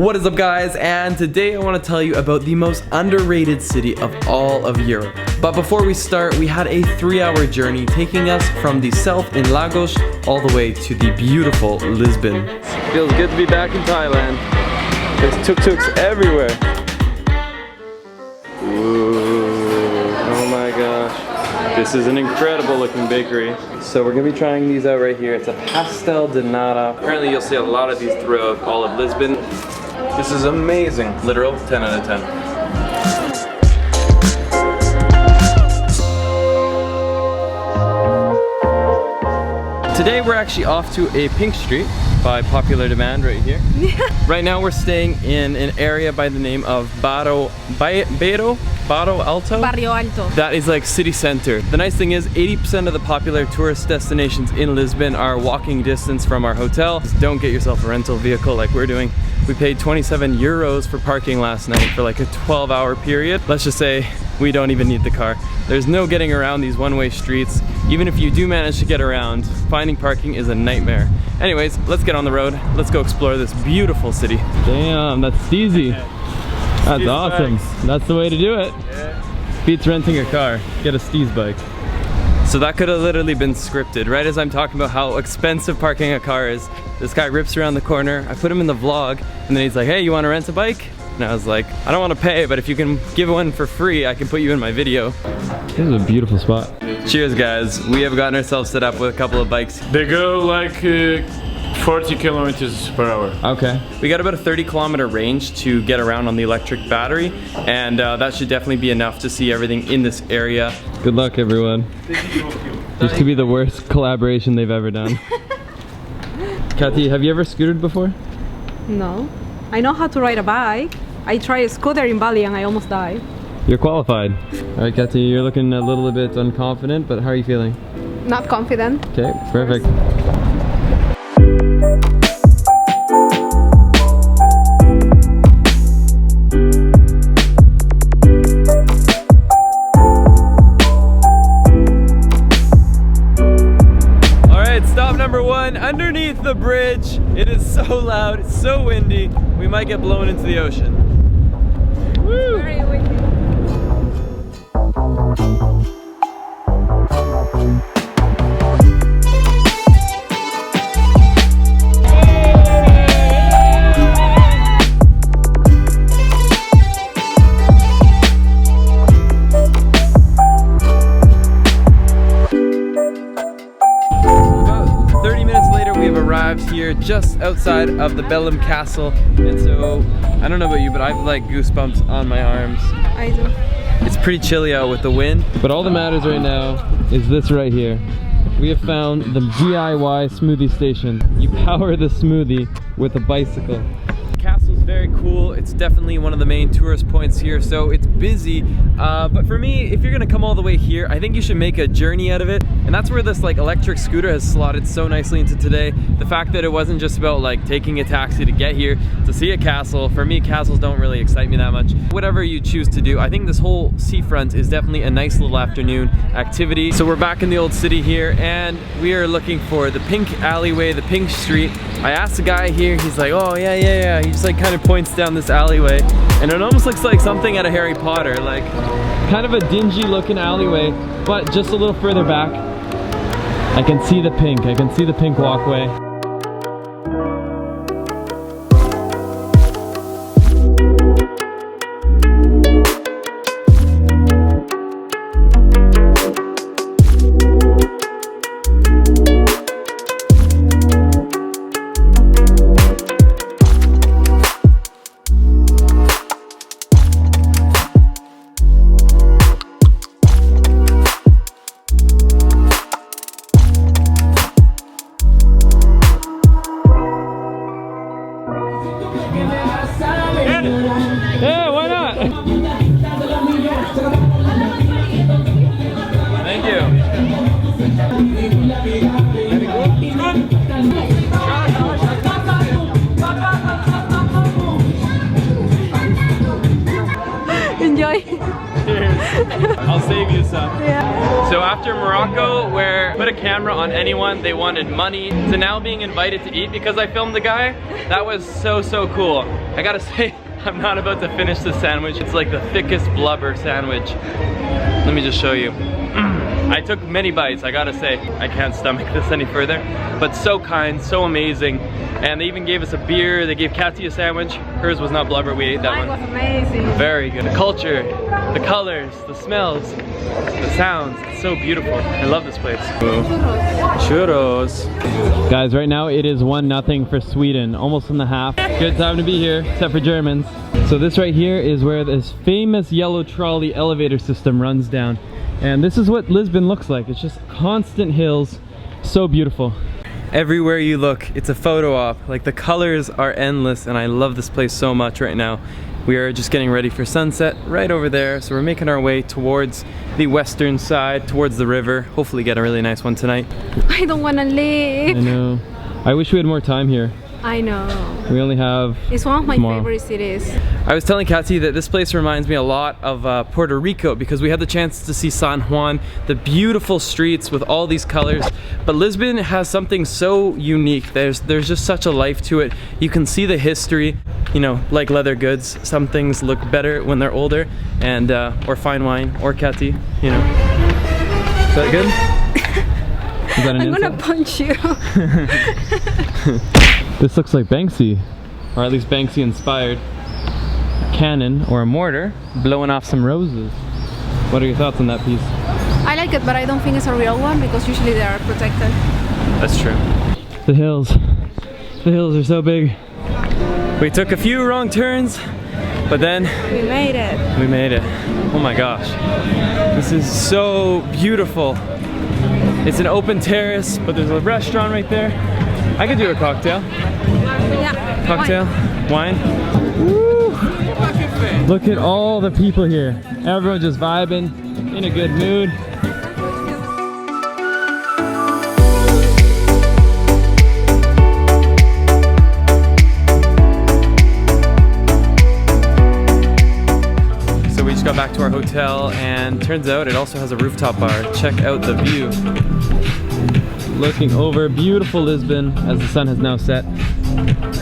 What is up, guys? And today I want to tell you about the most underrated city of all of Europe. But before we start, we had a 3-hour journey taking us from the south in Lagos all the way to the beautiful Lisbon. Feels good to be back in Thailand. There's tuk-tuks everywhere. Ooh, oh my gosh. This is an incredible looking bakery. So we're gonna be trying these out right here. It's a pastel de nata. Apparently you'll see a lot of these throughout all of Lisbon. This is amazing. Literal 10 out of 10. Today we're actually off to a pink street by popular demand right here. Right now we're staying in an area by the name of Barrio Alto? Barrio Alto. That is like city center. The nice thing is 80% of the popular tourist destinations in Lisbon are walking distance from our hotel. Just don't get yourself a rental vehicle like we're doing. We paid 27 euros for parking last night for like a 12-hour period. Let's just say we don't even need the car. There's no getting around these one-way streets. Even if you do manage to get around, finding parking is a nightmare. Anyways, let's get on the road. Let's go explore this beautiful city. Damn, that's easy. That's awesome. That's the way to do it. Yeah. Beats renting a car. Get a Steez bike. So that could have literally been scripted. Right as I'm talking about how expensive parking a car is, this guy rips around the corner. I put him in the vlog, and then he's like, hey, you want to rent a bike? And I was like, I don't want to pay, but if you can give one for free, I can put you in my video. This is a beautiful spot. Cheers, guys. We have gotten ourselves set up with a couple of bikes. They go like 40 kilometers per hour. Okay. We got about a 30-kilometer range to get around on the electric battery, and that should definitely be enough to see everything in this area. Good luck, everyone. This could be the worst collaboration they've ever done. Kathy, have you ever scootered before? No. I know how to ride a bike. I tried a scooter in Bali and I almost died. You're qualified. All right, Kathy, you're looking a little bit unconfident, but how are you feeling? Not confident. Okay, perfect. Stop number 1, underneath the bridge. It is so loud, it's so windy. We might get blown into the ocean. Woo! It's very windy. Here just outside of the Belem castle, and so I don't know about you, but I've like goosebumps on my arms. I do. It's pretty chilly out with the wind, but all that matters right now is this right here. We have found the DIY smoothie station. You power the smoothie with a bicycle. The castle's very cool. It's definitely one of the main tourist points here, so it's busy. But for me, if you're gonna come all the way here, I think you should make a journey out of it. And that's where this like electric scooter has slotted so nicely into today. The fact that it wasn't just about like taking a taxi to get here to see a castle. For me, castles don't really excite me that much. Whatever you choose to do, I think this whole seafront is definitely a nice little afternoon activity. So we're back in the old city here, and we are looking for the pink alleyway, the pink street. I asked the guy here, he's like, oh yeah. He just like kind of points down this alleyway, and it almost looks like something out of Harry Potter, like kind of a dingy looking alleyway, but just a little further back, I can see the pink. I can see the pink walkway. Yeah, why not? Thank you. Enjoy. Cheers. I'll save you some. Yeah. So after Morocco, where put a camera on anyone, they wanted money, to now being invited to eat because I filmed the guy, that was so cool. I gotta say, I'm not about to finish the sandwich. It's like the thickest blubber sandwich. Let me just show you. I took many bites, I gotta say. I can't stomach this any further. But so kind, so amazing. And they even gave us a beer. They gave Kathy a sandwich. Hers was not blubber, we ate that one. Mine was amazing. Very good. The culture, the colors, the smells, the sounds. It's so beautiful. I love this place. Churros. Guys, right now it is 1-0 for Sweden, almost in the half. Good time to be here, except for Germans. So this right here is where this famous yellow trolley elevator system runs down. And this is what Lisbon looks like. It's just constant hills, so beautiful. Everywhere you look, it's a photo op. Like the colors are endless and I love this place so much right now. We are just getting ready for sunset right over there. So we're making our way towards the western side, towards the river. Hopefully get a really nice one tonight. I don't want to leave. I know. I wish we had more time here. I know. We only have It's one of my tomorrow. favorite cities. I was telling Kathy that this place reminds me a lot of Puerto Rico because we had the chance to see San Juan, the beautiful streets with all these colors. But Lisbon has something so unique. There's just such a life to it. You can see the history, you know, like leather goods. Some things look better when they're older, and or fine wine, or Kathy, you know. Is that good? Is that an I'm gonna insult? punch you. This looks like Banksy, or at least Banksy inspired. A cannon or a mortar blowing off some roses. What are your thoughts on that piece? I like it, but I don't think it's a real one because usually they are protected. That's true. The hills. The hills are so big. We took a few wrong turns, but then We made it. we made it. Oh my gosh. This is so beautiful. It's an open terrace, but there's a restaurant right there. I could do a cocktail. Yeah. Cocktail? Wine? Woo! Look at all the people here. Everyone just vibing, in a good mood. So we just got back to our hotel and turns out it also has a rooftop bar. Check out the view. Looking over beautiful Lisbon as the sun has now set.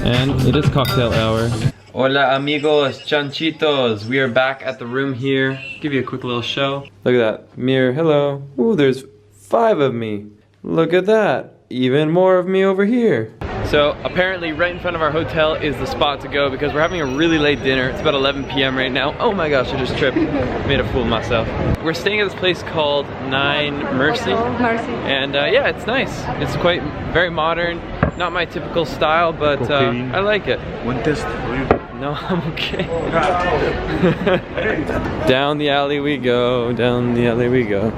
And it is cocktail hour. Hola amigos, chanchitos. We are back at the room here. Give you a quick little show. Look at that. Mirror, hello. Ooh, there's 5 of me. Look at that. Even more of me over here. So apparently right in front of our hotel is the spot to go because we're having a really late dinner. It's about 11 p.m. right now. Oh my gosh, I just tripped. Made a fool of myself. We're staying at this place called Nine Mercy. Mercy. And yeah, it's nice. It's quite very modern. Not my typical style, but I like it. One test for you. No, I'm okay. Down the alley we go, down the alley we go.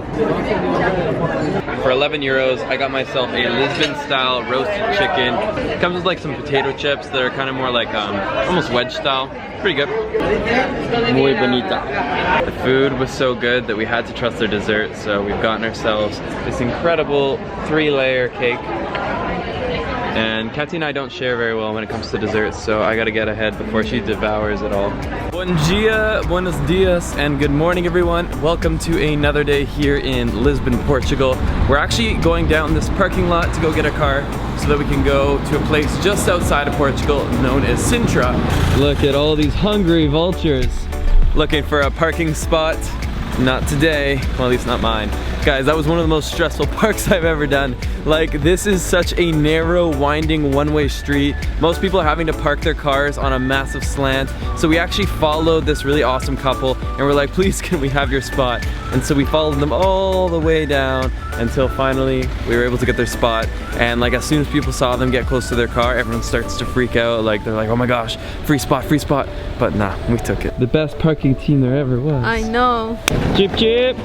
For 11 euros, I got myself a Lisbon style roasted chicken. It comes with like some potato chips that are kind of more like almost wedge style. Pretty good. Muy bonita. The food was so good that we had to trust their dessert, so we've gotten ourselves this incredible 3-layer cake. And Kathy and I don't share very well when it comes to desserts, so I gotta get ahead before she devours it all. Bom dia, buenos dias, and good morning everyone. Welcome to another day here in Lisbon, Portugal. We're actually going down this parking lot to go get a car so that we can go to a place just outside of Portugal known as Sintra. Look at all these hungry vultures. Looking for a parking spot. Not today, well at least not mine. Guys, that was one of the most stressful parks I've ever done. Like, this is such a narrow, winding, one-way street. Most people are having to park their cars on a massive slant. So we actually followed this really awesome couple and we're like, please can we have your spot? And so we followed them all the way down until finally we were able to get their spot. And like as soon as people saw them get close to their car, everyone starts to freak out. Like they're like, oh my gosh, free spot, free spot. But nah, we took it. The best parking team there ever was. I know. Chip chip!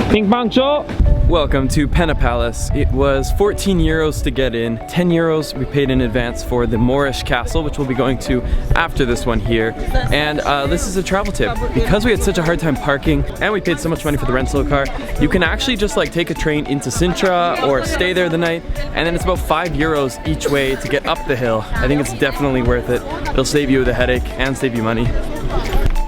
Ping pong cho! Welcome to Penna Palace. It was 14 euros to get in, 10 euros we paid in advance for the Moorish castle, which we'll be going to after this one here. And this is a travel tip. Because we had such a hard time parking and we paid so much money for the rental car, you can actually just like take a train into Sintra or stay there the night, and then it's about 5 euros each way to get up the hill. I think it's definitely worth it. It'll save you the headache and save you money.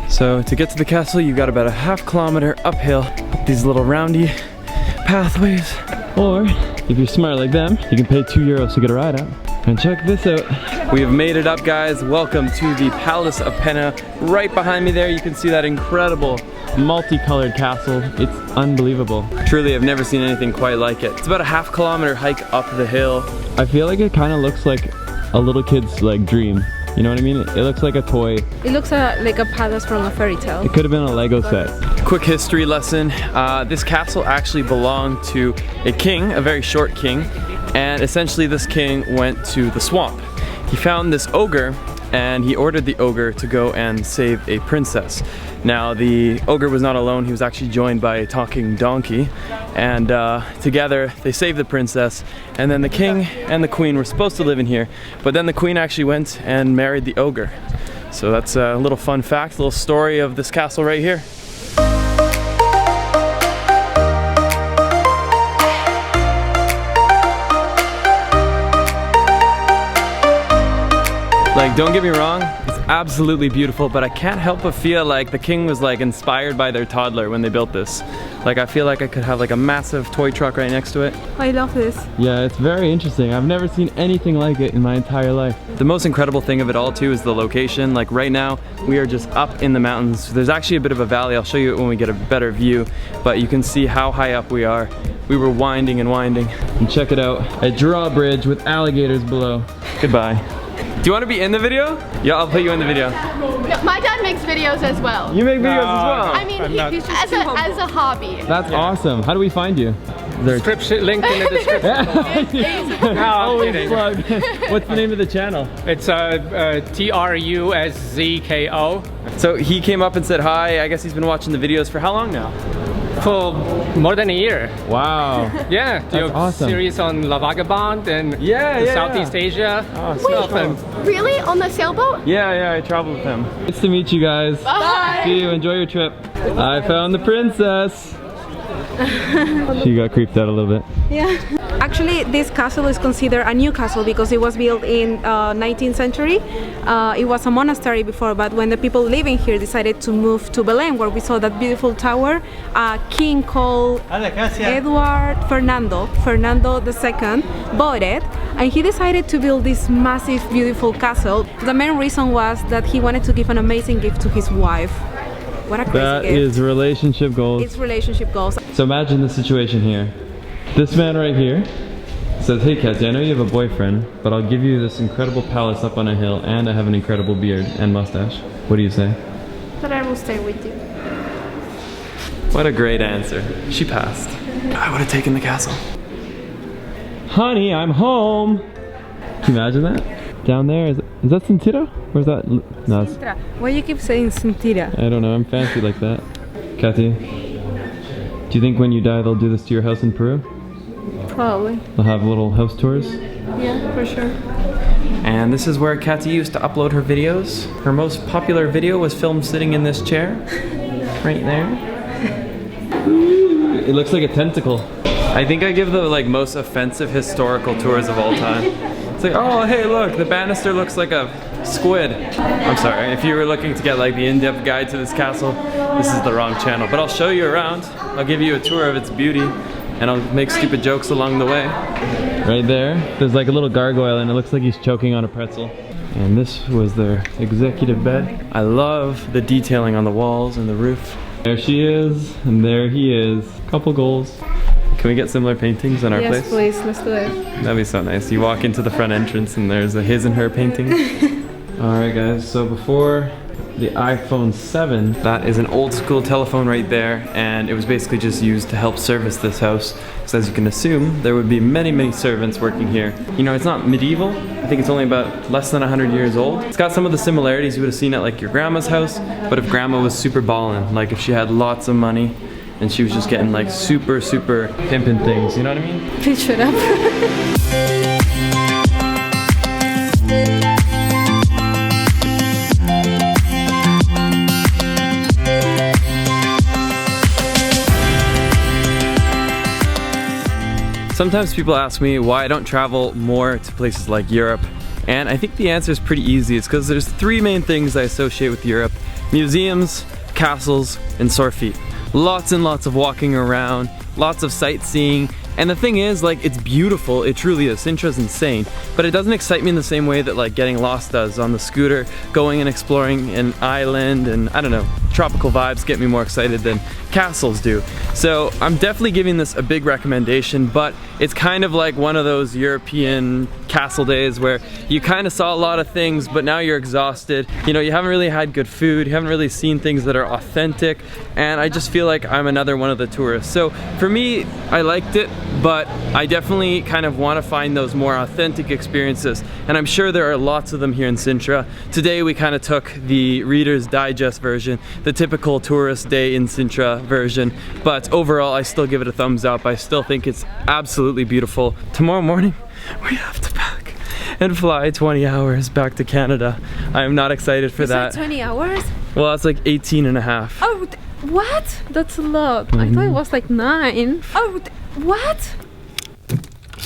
So to get to the castle, you got about a half kilometer uphill, up these little roundy pathways. Or, if you're smart like them, you can pay €2 to get a ride out. And check this out. We have made it up, guys. Welcome to the Palace of Pena. Right behind me there, you can see that incredible multicolored castle. It's unbelievable. Truly, I've never seen anything quite like it. It's about a half-kilometer hike up the hill. I feel like it kind of looks like a little kid's like dream. You know what I mean? It looks like a toy. It looks like a palace from a fairy tale. It could have been a Lego set. Quick history lesson. This castle actually belonged to a king, a very short king. And essentially this king went to the swamp. He found this ogre and he ordered the ogre to go and save a princess. Now the ogre was not alone, he was actually joined by a talking donkey, and together they saved the princess, and then the king and the queen were supposed to live in here, but then the queen actually went and married the ogre. So that's a little fun fact, a little story of this castle right here. Like, don't get me wrong, it's absolutely beautiful, but I can't help but feel like the king was like inspired by their toddler when they built this. Like, I feel like I could have like a massive toy truck right next to it. I love this. Yeah, it's very interesting. I've never seen anything like it in my entire life. The most incredible thing of it all too is the location. Like right now, we are just up in the mountains. There's actually a bit of a valley. I'll show you it when we get a better view, but you can see how high up we are. We were winding and winding. And check it out, a drawbridge with alligators below. Goodbye. Do you want to be in the video? Yeah, I'll put you in the video. No, my dad makes videos as well. You make videos as well? I mean, as a hobby. That's awesome. How do we find you? Description, link in the description. Always plug. What's the name of the channel? It's TRUSZKO. So he came up and said hi. I guess he's been watching the videos for how long now? For more than a year. Wow. Yeah, that's awesome. Series on La Vagabond and Southeast Asia. Oh, Wait, really? On the sailboat? Yeah, I traveled with him. Nice to meet you guys. Bye. See you, enjoy your trip. I found the princess. She got creeped out a little bit. Yeah. Actually, this castle is considered a new castle because it was built in 19th century. It was a monastery before, but when the people living here decided to move to Belem, where we saw that beautiful tower, a king called Edward Fernando II bought it, and he decided to build this massive, beautiful castle. The main reason was that he wanted to give an amazing gift to his wife. What a crazy gift. That is relationship goals. It's relationship goals. So imagine the situation here. This man right here says, hey Kathy, I know you have a boyfriend, but I'll give you this incredible palace up on a hill, and I have an incredible beard and mustache. What do you say? But I will stay with you. What a great answer. She passed. I would have taken the castle. Honey, I'm home. Can you imagine that? Down there, is that Sintra? Or is that? No, it's, Why you keep saying Sintra? I don't know, I'm fancy like that. Kathy, do you think when you die they'll do this to your house in Peru? Probably. They'll have little house tours? Yeah, for sure. And this is where Kathy used to upload her videos. Her most popular video was filmed sitting in this chair. Right there. It looks like a tentacle. I think I give the like most offensive historical tours of all time. It's like, oh hey look, the banister looks like a squid. I'm sorry, if you were looking to get like the in-depth guide to this castle, this is the wrong channel. But I'll show you around. I'll give you a tour of its beauty, and I'll make stupid jokes along the way. Right there, there's like a little gargoyle and it looks like he's choking on a pretzel. And this was their executive bed. I love the detailing on the walls and the roof. There she is, and there he is. Couple goals. Can we get similar paintings in our place? Yes, please, let's do it. That'd be so nice. You walk into the front entrance and there's a his and her painting. Alright guys, so before the iPhone 7, that is an old school telephone right there, and it was basically just used to help service this house. So as you can assume, there would be many servants working here. You know, it's not medieval. I think it's only about less than 100 years old. It's got some of the similarities you would have seen at like your grandma's house, but if grandma was super ballin', like if she had lots of money, and she was just getting like super pimpin' things, you know what I mean? Please shut up. Sometimes people ask me why I don't travel more to places like Europe, and I think the answer is pretty easy. It's because there's three main things I associate with Europe: museums, castles, and sore feet. lots and lots of walking around, lots of sightseeing. And the thing is, like, it's beautiful, it truly is. Sintra's insane, but it doesn't excite me in the same way that like getting lost does on the scooter, going and exploring an island, and I don't know, tropical vibes get me more excited than castles do. So I'm definitely giving this a big recommendation, but it's kind of like one of those European castle days where you kind of saw a lot of things, but now you're exhausted. You know, you haven't really had good food, you haven't really seen things that are authentic, and I just feel like I'm another one of the tourists. So for me, I liked it, but I definitely kind of want to find those more authentic experiences, and I'm sure there are lots of them here in Sintra. Today we kind of took the Reader's Digest version, the typical tourist day in Sintra version, but overall I still give it a thumbs up. I still think it's absolutely beautiful. Tomorrow morning we have to pack and fly 20 hours back to Canada. I am not excited for that. 20 hours? Well, that's like 18 and a half. Oh, what? That's a lot. I thought it was like 9. Oh, what?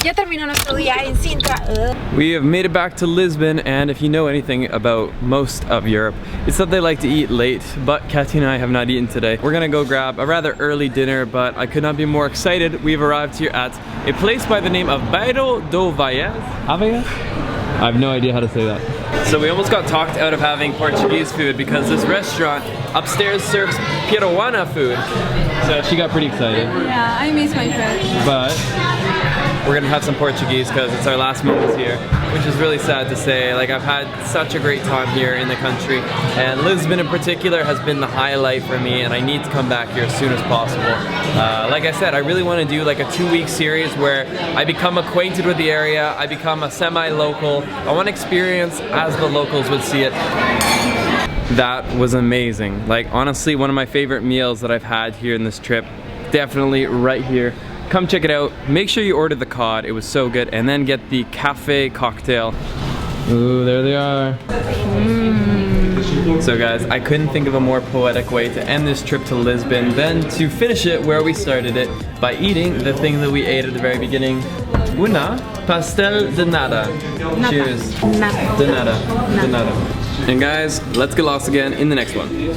Ya terminó nuestro día en Sintra. We have made it back to Lisbon, and if you know anything about most of Europe, it's that they like to eat late, but Kathy and I have not eaten today. We're gonna go grab a rather early dinner, but I could not be more excited. We've arrived here at a place by the name of Bairro do Vaias. I have no idea how to say that. So we almost got talked out of having Portuguese food because this restaurant upstairs serves Peruana food. So she got pretty excited. Yeah, I miss my French. But we're gonna have some Portuguese because it's our last moments here, which is really sad to say. Like, I've had such a great time here in the country, and Lisbon in particular has been the highlight for me, and I need to come back here as soon as possible. Like I said, I really want to do like a 2-week series where I become acquainted with the area, I become a semi-local. I want to experience as the locals would see it. That was amazing. Like, honestly, one of my favorite meals that I've had here in this trip, definitely right here. Come check it out. Make sure you order the cod, it was so good, and then get the cafe cocktail. Ooh, there they are. So guys, I couldn't think of a more poetic way to end this trip to Lisbon than to finish it where we started it, by eating the thing that we ate at the very beginning. Una pastel de nada. Cheers. Nada. De nada. De nada. And guys, let's get lost again in the next one.